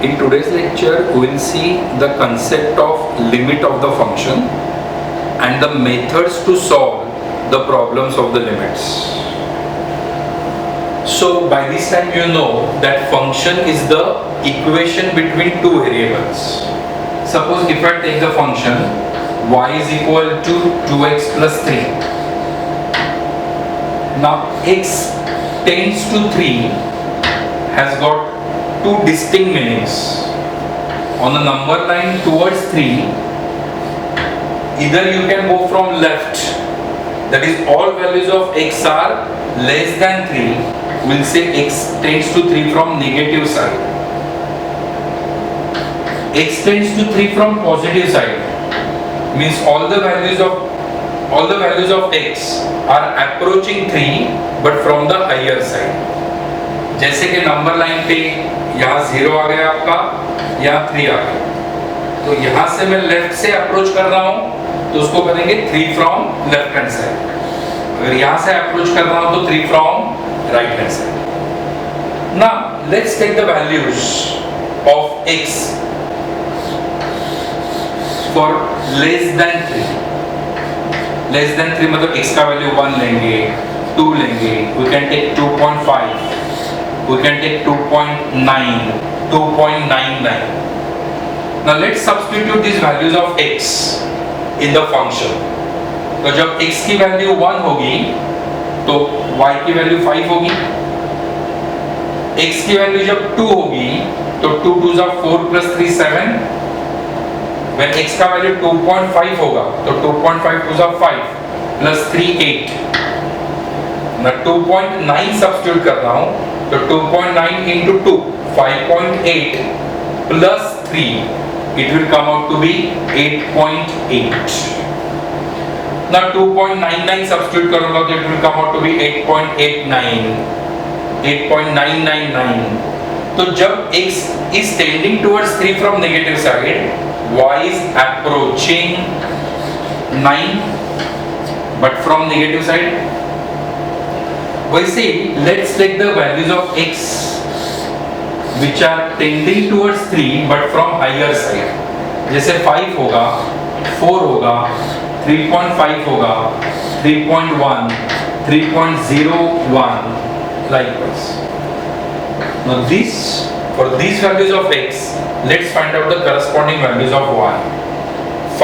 In today's lecture, we will see the concept of limit of the function and the methods to solve the problems of the limits. So by this time you know that function is the equation between two variables. Suppose if I take the function y is equal to 2x plus 3. Now x tends to 3 has got two distinct meanings. On the number line towards 3, either you can go from left, that is all values of x are less than 3, we'll say x tends to 3 from negative side. X tends to 3 from positive side, means all the values of x are approaching 3 but from the higher side. जैसे कि number line पे यहाँ 0 आ गया आपका, यहाँ 3 आ गया, तो यहाँ से मैं लेफ्ट से अप्रोच कर रहा हूँ तो उसको करेंगे 3 फ्रॉम लेफ्ट हैंड साइड. अगर यहाँ से अप्रोच कर रहा हूँ तो 3 from right hand side. Now let's take the values of x for less than 3. Less than 3 मतलब x का वैल्यू 1 लेंगे, 2 लेंगे, we can take 2.5, we can take 2.9, 2.99. Now let's substitute these values of x in the function. तो जब x की value 1 होगी तो y की वैल्यू 5 होगी. x की वैल्यू जब 2 होगी तो 2 2 जा 4 plus 3 7. When x का वैल्यू 2.5 होगा तो 2.5 2 जा 5 plus 3 8. मैं 2.9 सब्स्टिट्यूट कर रहा हूँ तो 2.9 into 2 5.8 plus 3 it will come out to be 8.8. now 2.99 substitute करूँगा तो it will come out to be 8.89, 8.999. तो जब x is tending towards 3 from negative side, y is approaching 9 but from negative side. वैसे let's take the values of x which are tending towards 3 but from higher side. जैसे 5 होगा, 4 होगा, 3.5 होगा, 3.1, 3.01, likewise. Now for these values of x, let's find out the corresponding values of y.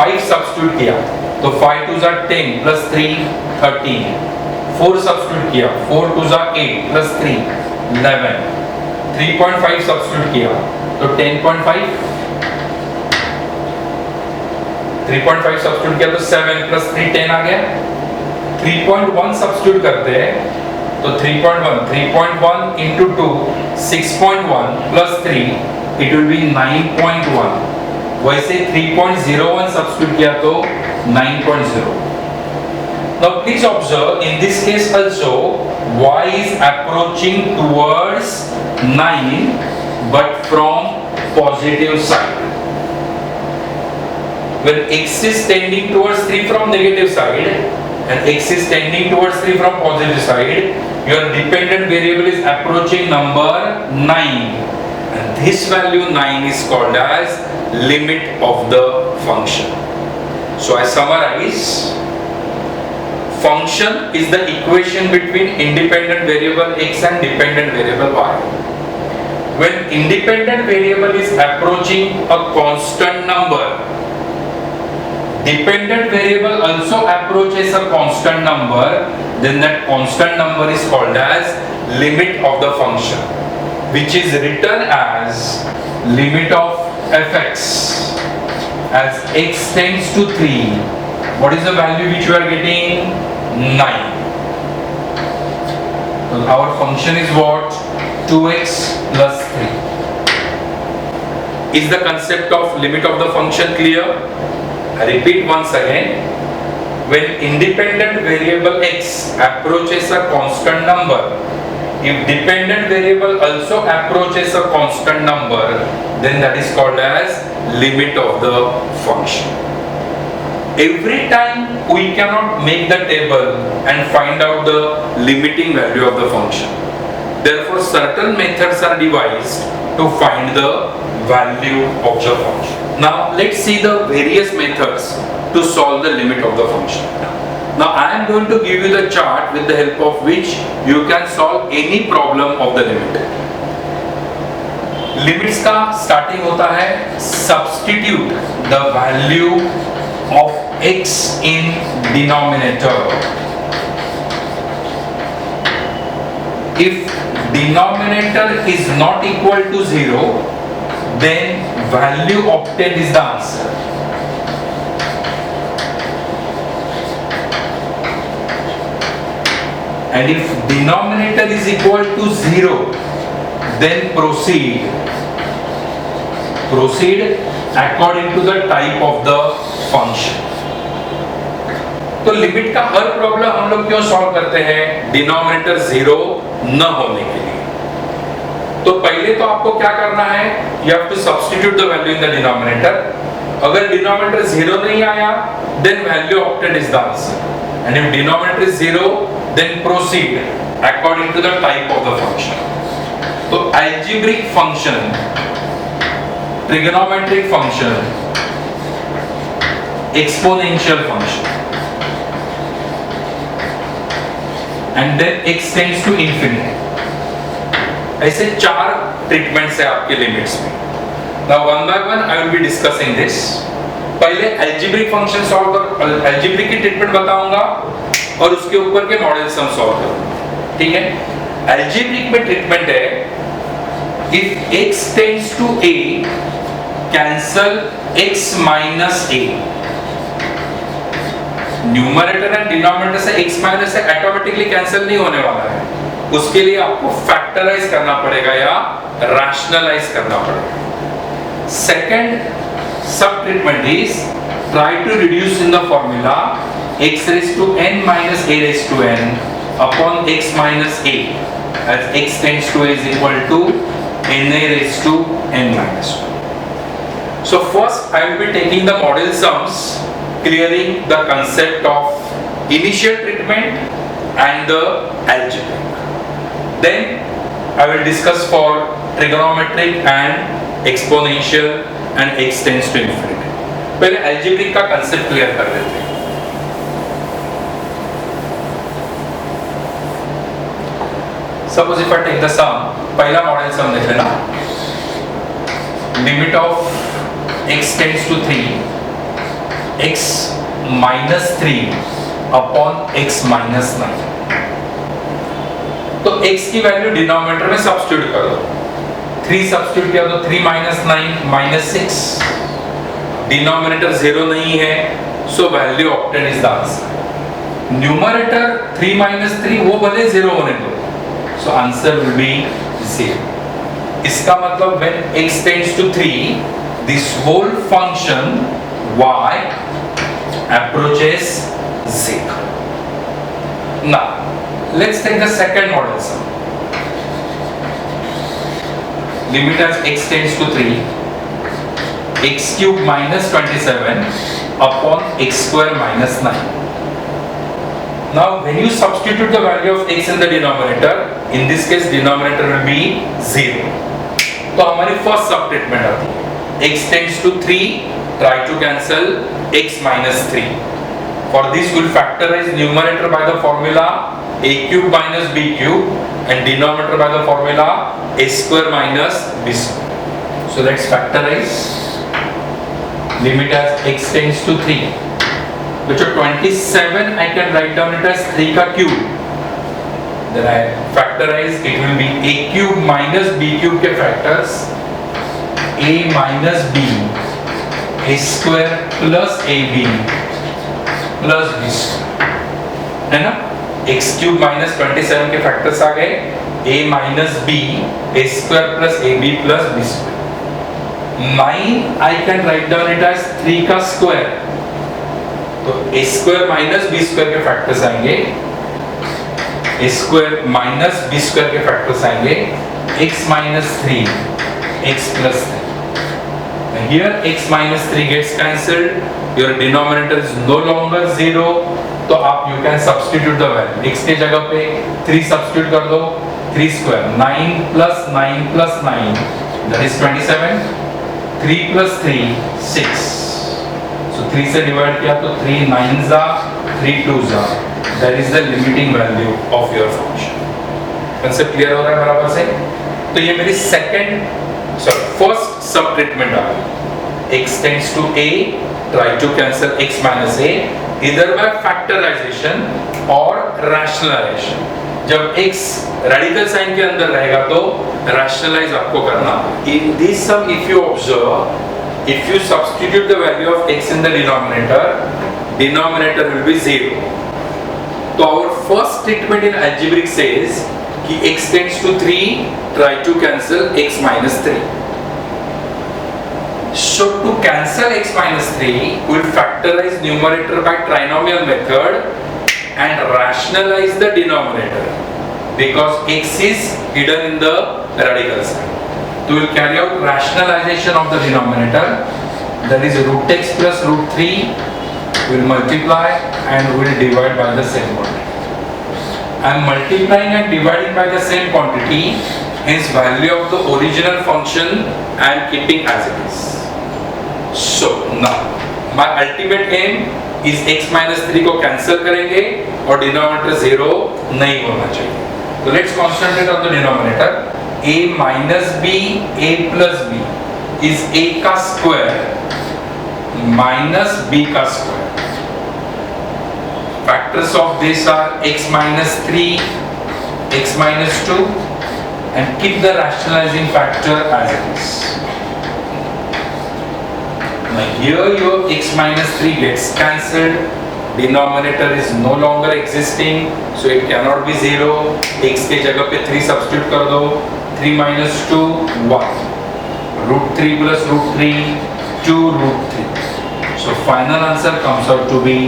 5 substitute किया तो 5 2 are 10 plus 3 13. 4 substitute किया, 4 2 जा 8 plus 3 11. 3.5 substitute किया तो 10.5. 3.5 substitute किया तो 7 plus 3 10 आ गया. 3.1 substitute करते हैं तो 3.1 into 2 6.1 plus 3 it will be 9.1. वैसे 3.01 substitute किया तो 9.0. Now please observe, in this case also y is approaching towards 9 but from positive side. When x is tending towards 3 from negative side and x is tending towards 3 from positive side, your dependent variable is approaching number 9 and this value 9 is called as limit of the function. So I summarize. Function is the equation between independent variable x and dependent variable y. When independent variable is approaching a constant number, dependent variable also approaches a constant number, then that constant number is called as limit of the function, which is written as limit of fx as x tends to 3. What is the value which we are getting? 9. So our function is what? 2x plus 3. Is the concept of limit of the function clear? I repeat once again. When independent variable x approaches a constant number, if dependent variable also approaches a constant number, then that is called as limit of the function. Every time we cannot make the table and find out the limiting value of the function. Therefore, certain methods are devised to find the value of the function. Now let's see the various methods to solve the limit of the function. Now I am going to give you the chart with the help of which you can solve any problem of the limit. Limits का starting होता है substitute the value of x in denominator. If denominator is not equal to 0, then value obtained is the answer. And if denominator is equal to 0, then proceed according to the type of the function. तो limit का हर problem हम लोग क्यों solve करते हैं? Denominator 0 न होने के लिए. तो पहले तो आपको क्या करना है, you have to substitute the value in the denominator. अगर डिनोमिनेटर 0 नहीं आया, then value obtained is the answer. And if denominator is 0, then proceed according to the type of the function. तो algebraic function, trigonometric function, exponential function, and then x tends to infinity. ऐसे 4 treatments है आपके limits में. Now one by one I will be discussing this. पहले algebraic function solve कर, algebraic की treatment बताऊंगा और उसके ऊपर के मॉडल सम सॉल्व करूंगा. ठीक है? algebraic में ट्रीटमेंट है if x tends to a, cancel x minus a. Numerator and denominator से x माइनस से ऑटोमेटिकली कैंसिल नहीं होने वाला है. उसके लिए आपको फैक्टराइज करना पड़ेगा या रैशनलाइज करना पड़ेगा. Second sub treatment is try to reduce in the formula x raised to n minus a raised to n upon x minus a, as x tends to a is equal to na raised to n minus 1. So first I will be taking the model sums, clearing the concept of initial treatment and the algebraic. Then I will discuss for trigonometric and exponential and x tends to infinity. पहले algebraic का concept clear कर लेते हैं. Suppose if I take the sum, पहला model सम देख लेना. Limit of x tends to 3, x minus 3 upon x minus 9. तो x की वैल्यू डिनोमिनेटर में सब्स्टिट्यूट कर दो. 3 सब्स्टिट्यूट किया तो 3 minus 9 minus 6. डिनोमिनेटर 0 नहीं है, so value obtain is the answer. Numerator 3 minus 3 वो भले 0 होने दो, सो आंसर विल बी 0. इसका मतलब when x tends to 3, this whole function y approaches 0. Now let's take the second model sum. Limit as x tends to 3, x cube minus 27 upon x square minus 9. Now when you substitute the value of x in the denominator, in this case denominator will be 0. तो हमारी first सब treatment आती है. x tends to 3, try to cancel x minus 3. For this we'll factorize numerator by the formula a cube minus b cube and denominator by the formula a square minus b square. So let's factorize. Limit as x tends to 3, which is 27. I can write down it as 3 का cube. Then I factorize, it will be a cube minus b cube के factors a minus b a square plus ab plus b square, है ना? x cube minus 27 के factors आ गए a minus b a square plus ab plus b square. 9 I can write down it as 3 का square, तो a square minus b square के factors आएंगे, a square minus b square के factors आएंगे x minus 3 x plus 3. Here x minus 3 gets cancelled, your denominator is no longer 0, तो आप you can substitute the value. x के जगह पे 3 substitute कर दो, 3 square 9 plus 9 plus 9 that is 27 3 plus 3 6. So 3 से डिवाइड किया तो 3 9s are 3 2s are. That is the limiting value of your function. Concept clear हो रहा है बराबर से? तो ये मेरी फर्स्ट सब ट्रीटमेंट आ गई. x tends to a, try to cancel x minus a either by factorization or rationalization. जब x रेडिकल साइन के अंदर रहेगा तो rationalize आपको करना. In this sum, if you observe, if you substitute the value of x in the denominator will be 0. So our first statement in algebraic says कि x tends to 3, try to cancel x minus 3. So to cancel x minus 3, we will factorize numerator by trinomial method and rationalize the denominator because x is hidden in the radical sign. So we will carry out rationalization of the denominator, that is root x plus root 3. We will multiply and we will divide by the same quantity. I am multiplying and dividing by the same quantity, hence value of the original function I am keeping as it is. So now my ultimate aim is x minus 3 को cancel करेंगे और denominator 0 नहीं होना चाहिए. So let's concentrate on the denominator. a minus b, a plus b is a का square minus b का square. Factors of this are x minus 3, x minus 2 and keep the rationalizing factor as it is. Now here your x minus 3 gets cancelled, denominator is no longer existing, so it cannot be 0. x के जगह पे 3 substitute कर दो. 3 minus 2 1. Root 3 plus root 3 2 root 3. So final answer comes out to be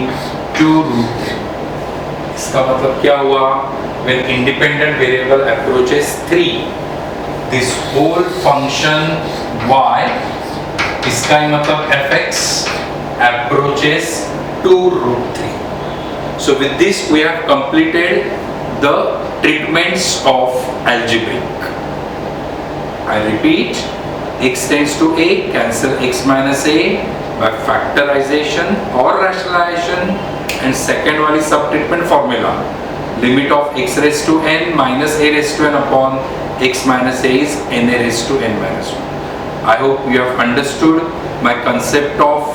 2 root 3. इसका मतलब क्या हुआ? When independent variable approaches 3, this whole function y, इसका मतलब fx approaches 2 root 3. So with this we have completed the treatments of algebraic. I repeat, x tends to a, cancel x minus a by factorization or rationalization, and second one is subtreatment formula. Limit of x raised to n minus a raised to n upon x minus a is n a raised to n minus 1. I hope you have understood my concept of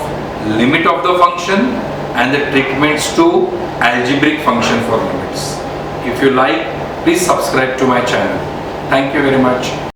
limit of the function and the treatments to algebraic function for limits. If you like, please subscribe to my channel. Thank you very much.